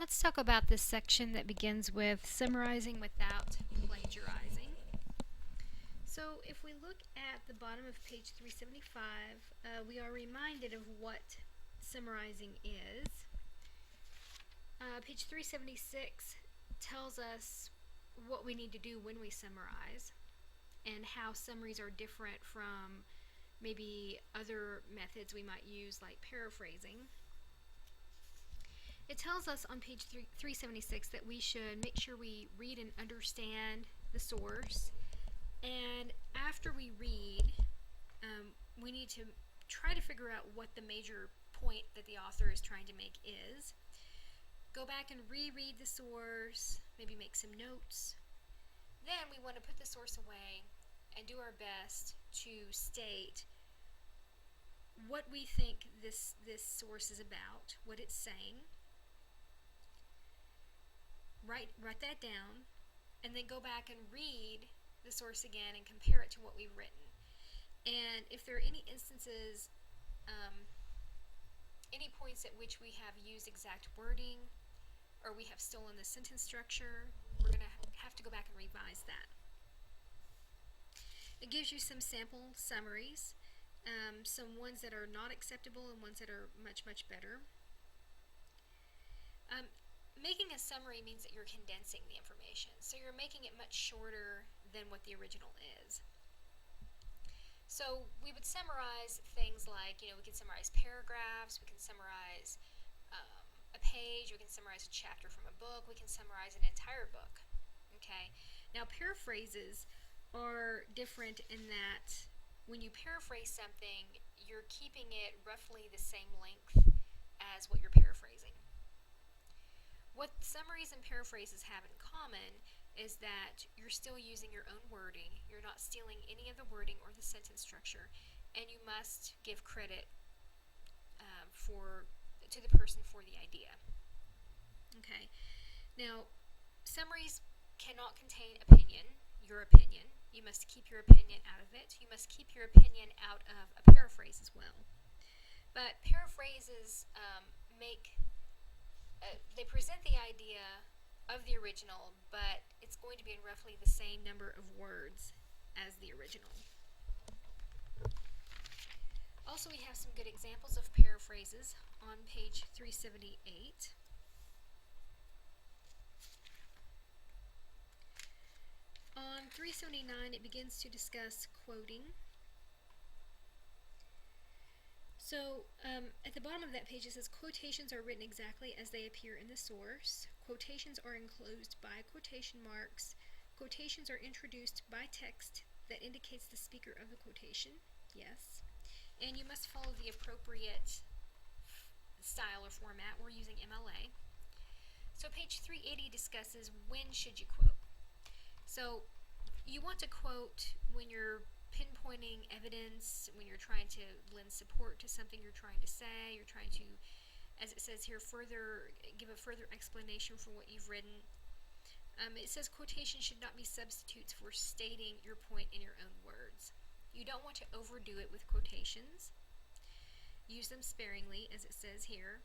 Let's talk about this section that begins with summarizing without plagiarizing. So if we look at the bottom of page 375, we are reminded of what summarizing is. Page 376 tells us what we need to do when we summarize and how summaries are different from maybe other methods we might use like paraphrasing. It tells us on page 376 that we should make sure we read and understand the source, and after we read, we need to try to figure out what the major point that the author is trying to make is. Go back and reread the source, maybe make some notes. Then we want to put the source away and do our best to state what we think this source is about, what it's saying. Write that down, and then go back and read the source again and compare it to what we've written. And if there are any instances, any points at which we have used exact wording or we have stolen the sentence structure, we're going to have to go back and revise that. It gives you some sample summaries, some ones that are not acceptable and ones that are much, much better. Making a summary means that you're condensing the information, so you're making it much shorter than what the original is. So we would summarize things like, we can summarize paragraphs, we can summarize a page, we can summarize a chapter from a book, we can summarize an entire book. Okay. Now paraphrases are different in that when you paraphrase something, you're keeping it roughly the same length as what you're paraphrasing. What summaries and paraphrases have in common is that you're still using your own wording, you're not stealing any of the wording or the sentence structure, and you must give credit to the person for the idea. Okay. Now, summaries cannot contain your opinion. You must keep your opinion out of it. You must keep your opinion out of a paraphrase as well. But paraphrases they present the idea of the original, but it's going to be in roughly the same number of words as the original. Also, we have some good examples of paraphrases on page 378. On 379, it begins to discuss quoting. So at the bottom of that page it says quotations are written exactly as they appear in the source. Quotations are enclosed by quotation marks. Quotations are introduced by text that indicates the speaker of the quotation. Yes. And you must follow the appropriate style or format. We're using MLA. So page 380 discusses when should you quote. So you want to quote when you're pinpointing evidence, when you're trying to lend support to something you're trying to say, you're trying to, as it says here, give a further explanation for what you've written. It says quotations should not be substitutes for stating your point in your own words. You don't want to overdo it with quotations. Use them sparingly, as it says here.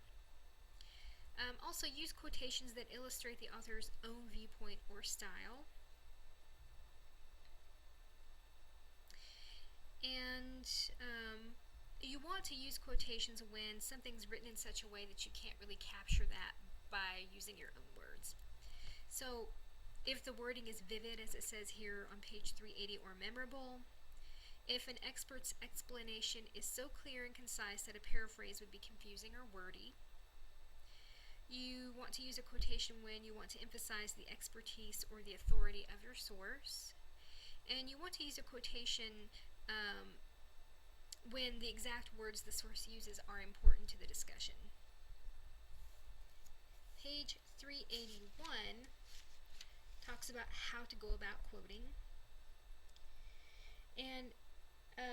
Also, use quotations that illustrate the author's own viewpoint or style. And you want to use quotations when something's written in such a way that you can't really capture that by using your own words. So if the wording is vivid, as it says here on page 380, or memorable, if an expert's explanation is so clear and concise that a paraphrase would be confusing or wordy, you want to use a quotation when you want to emphasize the expertise or the authority of your source, and you want to use a quotation when the exact words the source uses are important to the discussion. Page 381 talks about how to go about quoting. And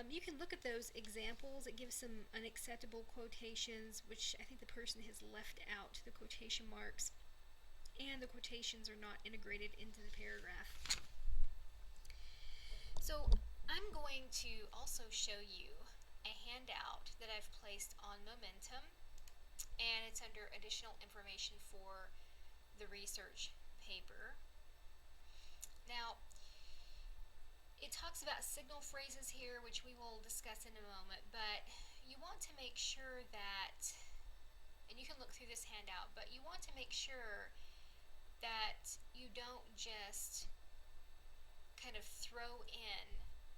you can look at those examples. It gives some unacceptable quotations, which I think the person has left out the quotation marks, and the quotations are not integrated into the paragraph. So I'm going to also show you a handout that I've placed on Momentum, and it's under additional information for the research paper. Now, it talks about signal phrases here, which we will discuss in a moment, but you want to make sure that, and you can look through this handout, but you want to make sure that you don't just kind of throw in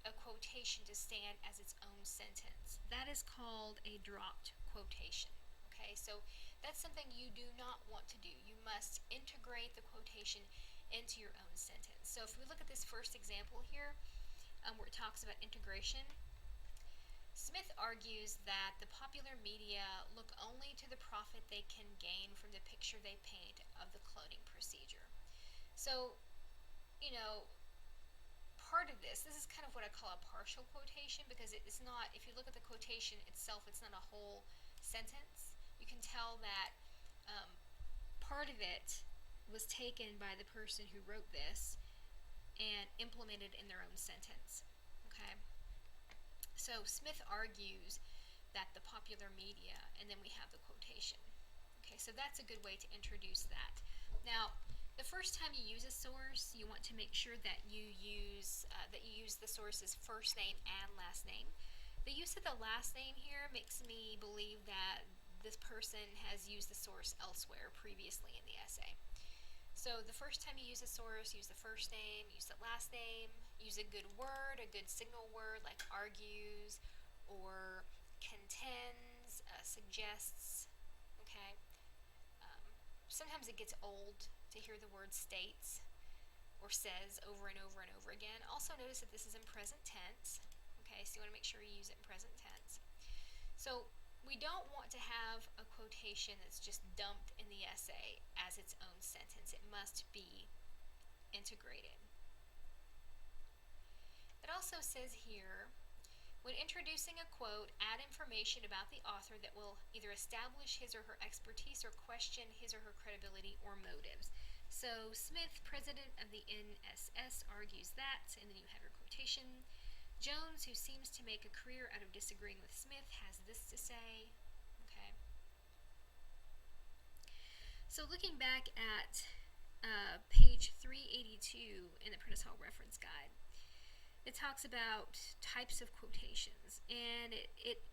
a quotation to stand as its own sentence. That is called a dropped quotation. Okay, so that's something you do not want to do. You must integrate the quotation into your own sentence. So if we look at this first example here, where it talks about integration, Smith argues that the popular media look only to the profit they can gain from the picture they paint of the cloning procedure. So, you know, part of this is kind of what I call a partial quotation, because it's not, if you look at the quotation itself, it's not a whole sentence. You can tell that part of it was taken by the person who wrote this and implemented in their own sentence. Okay? So Smith argues that the popular media, and then we have the quotation. Okay, so that's a good way to introduce that. Now, the first time you use a source, you want to make sure that you use the source's first name and last name. The use of the last name here makes me believe that this person has used the source elsewhere previously in the essay. So the first time you use a source, use the first name, use the last name, use a good word, a good signal word like argues or contends, suggests. Okay. Sometimes it gets old to hear the word states or says over and over and over again. Also notice that this is in present tense. Okay, so you want to make sure you use it in present tense. So we don't want to have a quotation that's just dumped in the essay as its own sentence. It must be integrated. It also says here, when introducing a quote, add information about the author that will either establish his or her expertise or question his or her credibility or motives. So Smith, president of the NSS, argues that, and then you have your quotation. Jones, who seems to make a career out of disagreeing with Smith, has this to say. Okay. So looking back at page 382 in the Prentice Hall Reference Guide, it talks about types of quotations, and it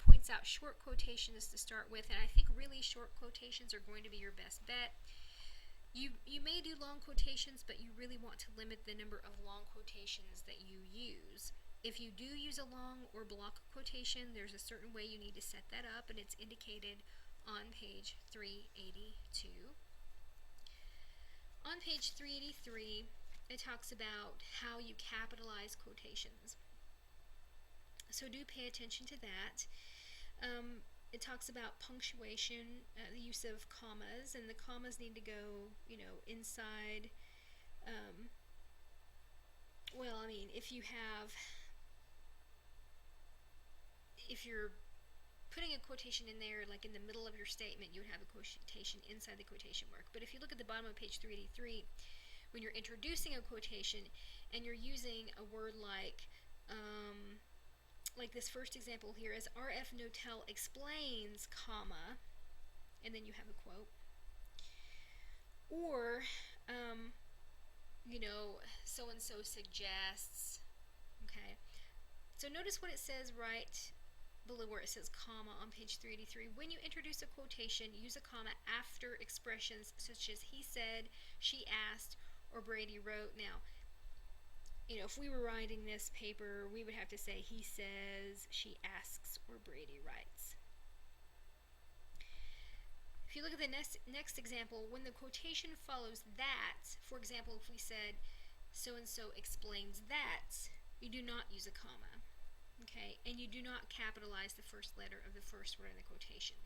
points out short quotations to start with, and I think really short quotations are going to be your best bet. You may do long quotations, but you really want to limit the number of long quotations that you use. If you do use a long or block quotation, there's a certain way you need to set that up, and it's indicated on page 382. On page 383, it talks about how you capitalize quotations. So do pay attention to that. It talks about punctuation, the use of commas, and the commas need to go, inside. If you're putting a quotation in there, like in the middle of your statement, you would have a quotation inside the quotation mark. But if you look at the bottom of page 383, when you're introducing a quotation and you're using a word like this first example here is R.F. Notel explains, comma, and then you have a quote. Or, so-and-so suggests, okay. So notice what it says right below where it says comma on page 383. When you introduce a quotation, use a comma after expressions such as he said, she asked, or Brady wrote. Now, if we were writing this paper, we would have to say he says, she asks, or Brady writes. If you look at the next example, when the quotation follows that, for example, if we said, so-and-so explains that, you do not use a comma, okay? And you do not capitalize the first letter of the first word in the quotation.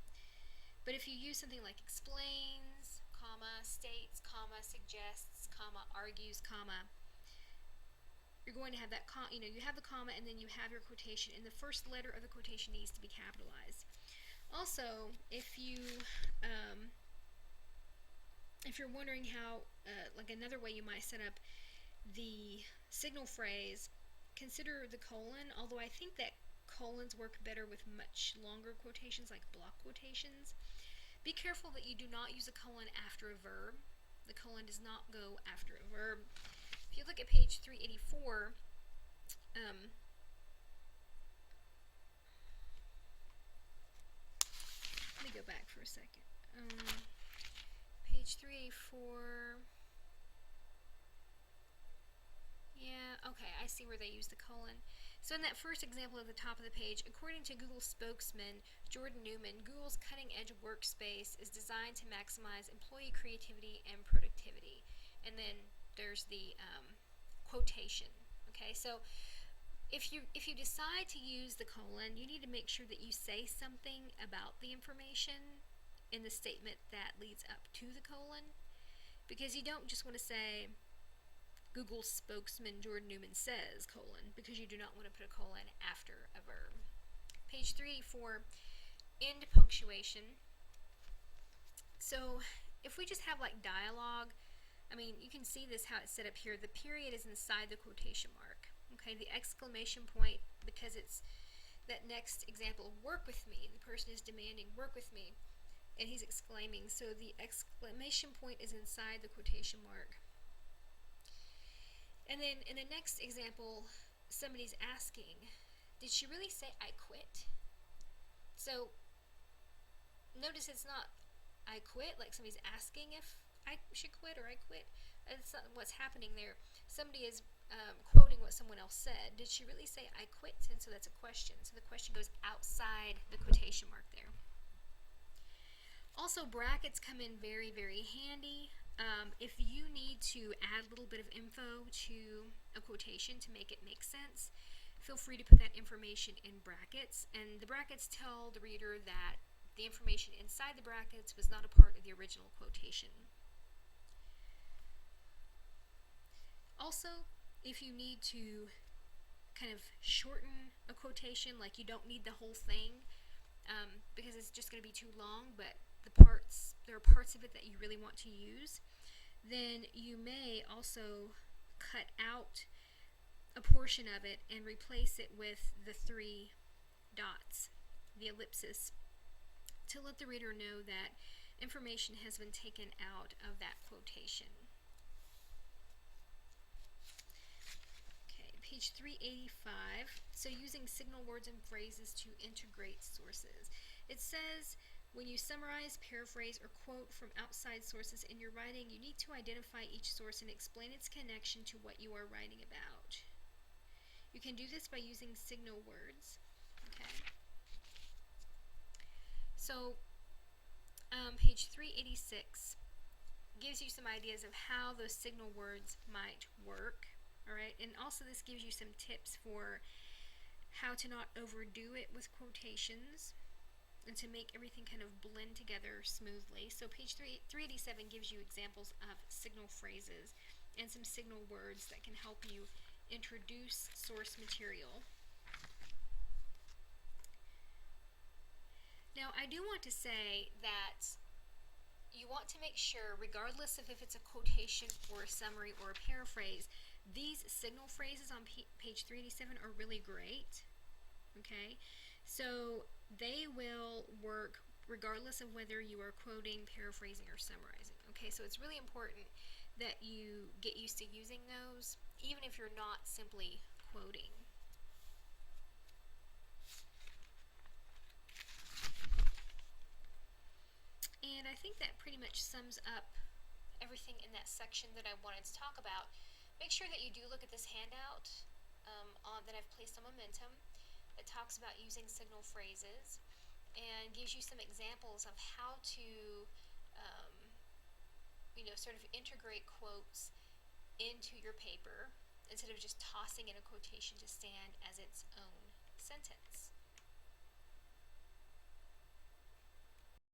But if you use something like explains, comma, states, comma, suggests, comma, argues, comma, you're going to have that, you have the comma and then you have your quotation, and the first letter of the quotation needs to be capitalized. Also, if you're wondering how, another way you might set up the signal phrase, consider the colon, although I think that colons work better with much longer quotations, like block quotations. Be careful that you do not use a colon after a verb. The colon does not go after a verb. If you look at page 384, let me go back for a second. Page 384. Yeah, okay, I see where they use the colon. So in that first example at the top of the page, according to Google spokesman Jordan Newman, Google's cutting-edge workspace is designed to maximize employee creativity and productivity. And then there's the quotation. Okay, so if you decide to use the colon, you need to make sure that you say something about the information in the statement that leads up to the colon, because you don't just want to say Google spokesman Jordan Newman says, colon, because you do not want to put a colon after a verb. Page 384, end punctuation. So if we just have like dialogue, I mean, you can see this how it's set up here. The period is inside the quotation mark. Okay, the exclamation point, because it's that next example, work with me. The person is demanding work with me, and he's exclaiming. So the exclamation point is inside the quotation mark. And then in the next example, somebody's asking, did she really say I quit? So notice it's not I quit, like somebody's asking if I should quit or I quit. That's not what's happening there. Somebody is quoting what someone else said. Did she really say I quit? And so that's a question. So the question goes outside the quotation mark there. Also, brackets come in very, very handy. If you need to add a little bit of info to a quotation to make it make sense, feel free to put that information in brackets. And the brackets tell the reader that the information inside the brackets was not a part of the original quotation. Also, if you need to kind of shorten a quotation, like you don't need the whole thing, because it's just going to be too long, but there are parts of it that you really want to use, then you may also cut out a portion of it and replace it with the 3 dots, the ellipsis, to let the reader know that information has been taken out of that quotation. Okay, page 385. So using signal words and phrases to integrate sources. It says, when you summarize, paraphrase, or quote from outside sources in your writing, you need to identify each source and explain its connection to what you are writing about. You can do this by using signal words. Okay. So, page 386 gives you some ideas of how those signal words might work. All right, and also this gives you some tips for how to not overdo it with quotations, and to make everything kind of blend together smoothly. So page 387 gives you examples of signal phrases and some signal words that can help you introduce source material. Now, I do want to say that you want to make sure, regardless of if it's a quotation or a summary or a paraphrase, these signal phrases on page 387 are really great. Okay? So they will work regardless of whether you are quoting, paraphrasing, or summarizing. Okay, so it's really important that you get used to using those, even if you're not simply quoting. And I think that pretty much sums up everything in that section that I wanted to talk about. Make sure that you do look at this handout that I've placed on Momentum. It talks about using signal phrases and gives you some examples of how to, sort of integrate quotes into your paper instead of just tossing in a quotation to stand as its own sentence.